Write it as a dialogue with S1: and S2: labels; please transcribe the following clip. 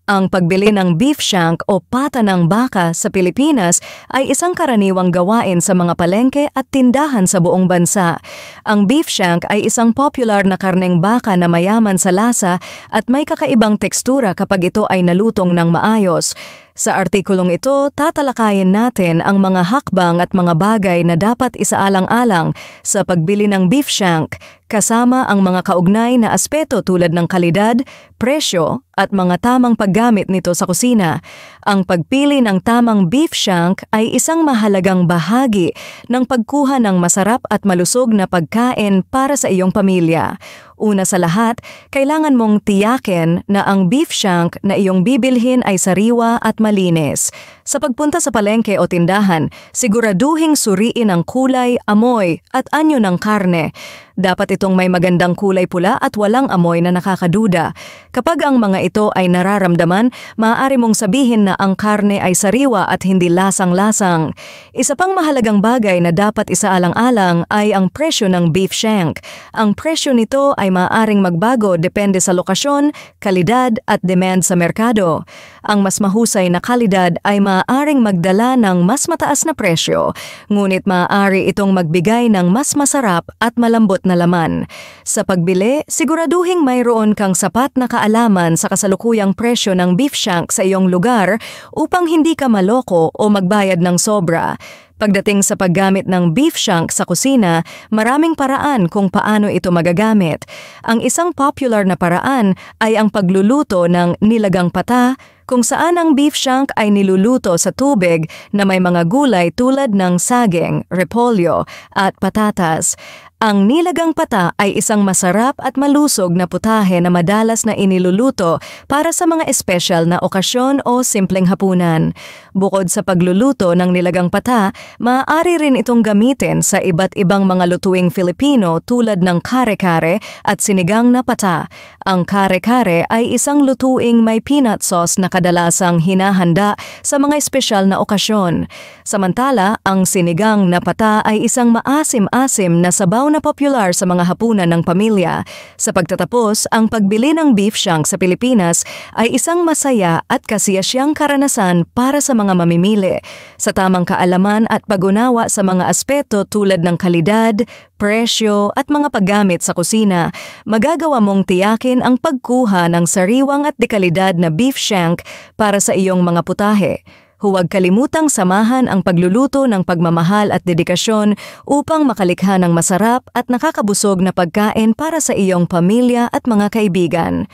S1: Ang pagbili ng beef shank o pata ng baka sa Pilipinas ay isang karaniwang gawain sa mga palengke at tindahan sa buong bansa. Ang beef shank ay isang popular na karneng baka na mayaman sa lasa at may kakaibang tekstura kapag ito ay nalutong ng maayos. Sa artikulong ito, tatalakayin natin ang mga hakbang at mga bagay na dapat isaalang-alang sa pagbili ng beef shank, kasama ang mga kaugnay na aspeto tulad ng kalidad, presyo, at mga tamang paggamit nito sa kusina. Ang pagpili ng tamang beef shank ay isang mahalagang bahagi ng pagkuha ng masarap at malusog na pagkain para sa iyong pamilya. Una sa lahat, kailangan mong tiyakin na ang beef shank na iyong bibilhin ay sariwa at malinis. Sa pagpunta sa palengke o tindahan, siguraduhing suriin ang kulay, amoy at anyo ng karne. Dapat itong may magandang kulay pula at walang amoy na nakakaduda. Kapag ang mga ito ay nararamdaman, maaari mong sabihin na ang karne ay sariwa at hindi lasang-lasang. Isa pang mahalagang bagay na dapat isaalang-alang ay ang presyo ng beef shank. Ang presyo nito ay maaaring magbago depende sa lokasyon, kalidad at demand sa merkado. Ang mas mahusay na kalidad ay maaaring magdala ng mas mataas na presyo, ngunit maaari itong magbigay ng mas masarap at malambot na laman. Sa pagbili, siguraduhing mayroon kang sapat na kaalaman sa kasalukuyang presyo ng beef shank sa iyong lugar upang hindi ka maloko o magbayad ng sobra. Pagdating sa paggamit ng beef shank sa kusina, maraming paraan kung paano ito magagamit. Ang isang popular na paraan ay ang pagluluto ng nilagang pata, kung saan ang beef shank ay niluluto sa tubig na may mga gulay tulad ng saging, repolyo at patatas. Ang nilagang pata ay isang masarap at malusog na putahe na madalas na iniluluto para sa mga espesyal na okasyon o simpleng hapunan. Bukod sa pagluluto ng nilagang pata, maaari rin itong gamitin sa iba't ibang mga lutuing Filipino tulad ng kare-kare at sinigang na pata. Ang kare-kare ay isang lutuing may peanut sauce na kadalasang hinahanda sa mga espesyal na okasyon. Samantala, ang sinigang na pata ay isang maasim-asim na sabaw na popular sa mga hapunan ng pamilya. Sa pagtatapos, ang pagbili ng beef shank sa Pilipinas ay isang masaya at kasiyasyang karanasan para sa mga mamimili. Sa tamang kaalaman at pag-unawa sa mga aspeto tulad ng kalidad, presyo at mga paggamit sa kusina, magagawa mong tiyakin ang pagkuha ng sariwang at dekalidad na beef shank para sa iyong mga putahe. Huwag kalimutang samahan ang pagluluto ng pagmamahal at dedikasyon upang makalikha ng masarap at nakakabusog na pagkain para sa iyong pamilya at mga kaibigan.